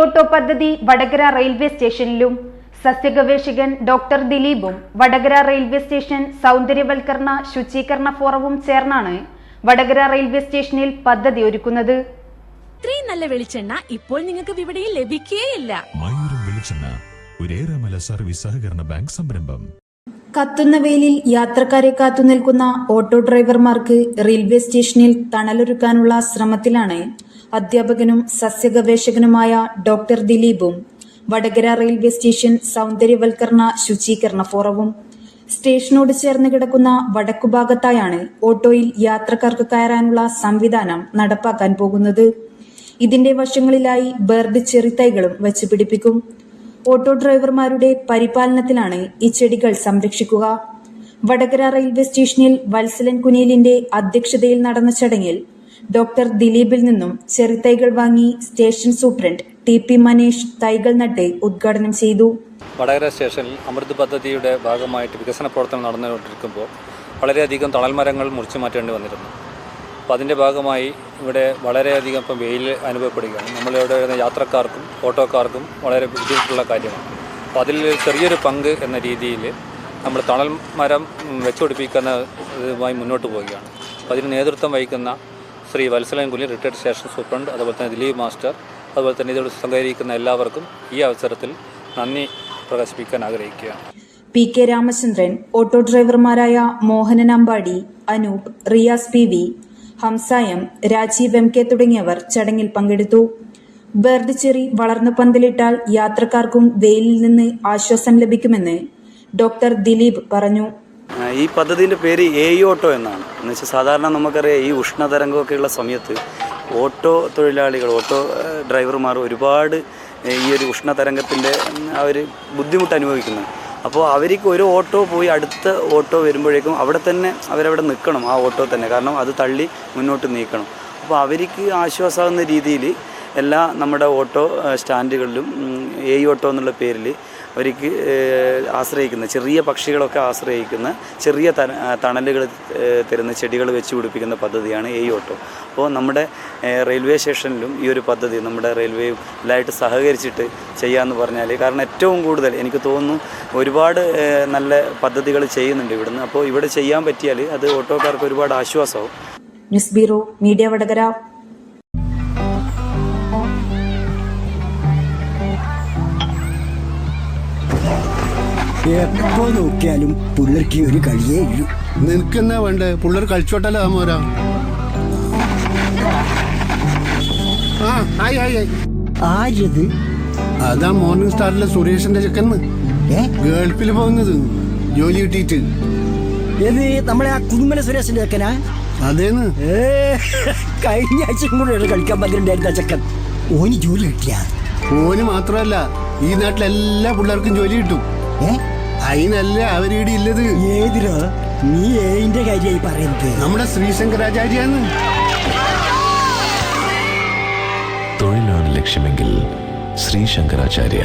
Auto പദ്ധതി Vadakara railway സ്റ്റേഷനിലും സസ്യഗവേഷകൻ doctor ദിലീപും വടകര റെയിൽവേ സ്റ്റേഷൻ സൗന്ദര്യവൽക്കരണ ശുചീകരണ ഫോറവും ചേർന്നാണ് വടകര റെയിൽവേ സ്റ്റേഷനിൽ പദ്ധതി ഒരുക്കുന്നത്. ഇത്രയും നല്ല വെളിച്ചെണ്ണ ഇപ്പോൾ നിങ്ങൾക്ക് വിപണിയിൽ ലഭിക്കുകയില്ല. സർവീസ് സഹകരണ ബാങ്ക് സംരംഭം. കത്തുന്ന വെയിലിൽ യാത്രക്കാരെ കാത്തുനിൽക്കുന്ന ഓട്ടോ ഡ്രൈവർമാർക്ക് റെയിൽവേ സ്റ്റേഷനിൽ തണലൊരുക്കാനുള്ള ശ്രമത്തിലാണ് അധ്യാപകനും സസ്യഗവേഷകനുമായ ഡോക്ടർ ദിലീപും വടകര റെയിൽവേ സ്റ്റേഷൻ സൗന്ദര്യവൽക്കരണ ശുചീകരണ ഫോറവും. സ്റ്റേഷനോട് ചേർന്ന് കിടക്കുന്ന വടക്കുഭാഗത്തായാണ് ഓട്ടോയിൽ യാത്രക്കാർക്ക് കയറാനുള്ള സംവിധാനം നടപ്പാക്കാൻ പോകുന്നത്. ഇതിന്റെ വശങ്ങളിലായി ബേർഡ് ചെറി തൈകളും വെച്ചുപിടിപ്പിക്കും. ഓട്ടോ ഡ്രൈവർമാരുടെ പരിപാലനത്തിലാണ് ഈ ചെടികൾ സംരക്ഷിക്കുക. വടകര റെയിൽവേ സ്റ്റേഷനിൽ വത്സലൻ കുനിയിലിന്റെ അധ്യക്ഷതയിൽ നടന്ന ചടങ്ങിൽ ഡോക്ടർ ദിലീപിൽ നിന്നും ചെറിത്തൈകൾ വാങ്ങി സ്റ്റേഷൻ സൂപ്രണ്ട് TP മനേഷ് തൈകൾ നട്ട് ഉദ്ഘാടനം ചെയ്തു. വടകര സ്റ്റേഷനിൽ അമൃത് പദ്ധതിയുടെ ഭാഗമായിട്ട് വികസന പ്രവർത്തനം നടന്നുകൊണ്ടിരിക്കുമ്പോൾ വളരെയധികം തണൽമരങ്ങൾ മുറിച്ചു മാറ്റേണ്ടി വന്നിരുന്നു. അപ്പോൾ അതിൻ്റെ ഭാഗമായി ഇവിടെ വളരെയധികം ഇപ്പം വെയിൽ അനുഭവപ്പെടുകയാണ്. നമ്മളിവിടെ വരുന്ന യാത്രക്കാർക്കും ഓട്ടോക്കാർക്കും വളരെ ബുദ്ധിമുട്ടുള്ള കാര്യമാണ്. അപ്പോൾ അതിൽ ചെറിയൊരു പങ്ക് എന്ന രീതിയിൽ നമ്മൾ തണൽ മരം വെച്ചുപിടിപ്പിക്കുന്നതുമായി മുന്നോട്ട് പോവുകയാണ്. അപ്പോൾ അതിന് നേതൃത്വം വഹിക്കുന്ന Shri Valsalan Kuniyil retired station superintendent, അതുപോലെ തന്നെ ദിലീപ് മാസ്റ്റർ, അതുപോലെ തന്നെ ഇതോട് സഹകരിക്കുന്ന എല്ലാവർക്കും ഈ അവസരത്തിൽ നന്ദി പ്രകാശിപ്പിക്കാൻ ആഗ്രഹിക്കുകയാണ്. PK രാമചന്ദ്രൻ, ഓട്ടോ ഡ്രൈവർമാരായ മോഹനൻ അമ്പാടി, അനൂപ്, റിയാസ് PV, ഹംസായം, രാജീവ് MK തുടങ്ങിയവർ ചടങ്ങിൽ പങ്കെടുത്തു. ബേർഡ് ചെറി വളർന്നു പന്തലിട്ടാൽ യാത്രക്കാർക്കും വെയിലിൽ നിന്ന് ആശ്വാസം ലഭിക്കുമെന്ന് ഡോക്ടർ ദിലീപ് പറഞ്ഞു. ഈ പദ്ധതിൻ്റെ പേര് ഓട്ടോ എന്നാണ്. എന്നുവെച്ചാൽ സാധാരണ നമുക്കറിയാം ഈ ഉഷ്ണതരംഗമൊക്കെയുള്ള സമയത്ത് ഓട്ടോ തൊഴിലാളികൾ, ഓട്ടോ ഡ്രൈവർമാർ ഒരുപാട് ഈ ഒരു ഉഷ്ണതരംഗത്തിൻ്റെ ആ ഒരു ബുദ്ധിമുട്ട് അനുഭവിക്കുന്നത്. അപ്പോൾ അവർക്ക് ഒരു ഓട്ടോ പോയി അടുത്ത ഓട്ടോ വരുമ്പോഴേക്കും അവിടെ തന്നെ അവരവിടെ നിൽക്കണം, ആ ഓട്ടോ തന്നെ, കാരണം അത് തള്ളി മുന്നോട്ട് നീക്കണം. അപ്പോൾ അവർക്ക് ആശ്വാസമാകുന്ന രീതിയിൽ എല്ലാ നമ്മുടെ ഓട്ടോ സ്റ്റാൻഡുകളിലും ഓട്ടോ എന്നുള്ള പേരിൽ അവർക്ക് ആശ്രയിക്കുന്ന ചെറിയ പക്ഷികളൊക്കെ ആശ്രയിക്കുന്ന ചെറിയ തണലുകൾ തരുന്ന ചെടികൾ വെച്ച് പിടിപ്പിക്കുന്ന പദ്ധതിയാണ് ഓട്ടോ. അപ്പോൾ നമ്മുടെ റെയിൽവേ സ്റ്റേഷനിലും ഈ ഒരു പദ്ധതി നമ്മുടെ റെയിൽവേയും എല്ലായിട്ട് സഹകരിച്ചിട്ട് ചെയ്യാമെന്ന് പറഞ്ഞാൽ, കാരണം ഏറ്റവും കൂടുതൽ എനിക്ക് തോന്നുന്നു ഒരുപാട് നല്ല പദ്ധതികൾ ചെയ്യുന്നുണ്ട് ഇവിടുന്ന്. അപ്പോൾ ഇവിടെ ചെയ്യാൻ പറ്റിയാൽ അത് ഓട്ടോക്കാർക്ക് ഒരുപാട് ആശ്വാസമാവും. News bureau, media Vadakara. എപ്പോ നോക്കിയാലും പിള്ളേർക്ക് ഒരു കളിയേ ഇല്ലു. നിനക്കെന്നാ വേണ്ടേ? പിള്ളേർ കളിച്ചോട്ടല്ലോ താമോരാ. ആരത്? അതാ മോർണിംഗ് സ്റ്റാറിലെ സുരേഷിന്റെ ചെക്കന്ന് ഗൾഫിൽ പോകുന്നത് ജോലി കിട്ടിയിട്ട്. ഏത് നമ്മളെ ആ കുന്നുമല സുരേഷിന്റെ ചെക്കനാ? അതേന്ന്. കഴിഞ്ഞ ആഴ്ച കൂടെ കളിക്കാൻ പറ്റുന്നുണ്ടായിരുന്ന ചെക്കൻ. ഓന് ജോലി കിട്ടിയ? ഓന് മാത്രമല്ല ഈ നാട്ടിലെല്ലാ പിള്ളേർക്കും ജോലി കിട്ടും. അതിനല്ല അവരീടെ ഇല്ലത്. ഏതിരോ നീ ഏതിന്റെ കാര്യമായി പറയുന്നത്? നമ്മുടെ ശ്രീശങ്കരാചാര്യാണ്. തൊഴിലാണ് ലക്ഷ്യമെങ്കിൽ ശ്രീശങ്കരാചാര്യ.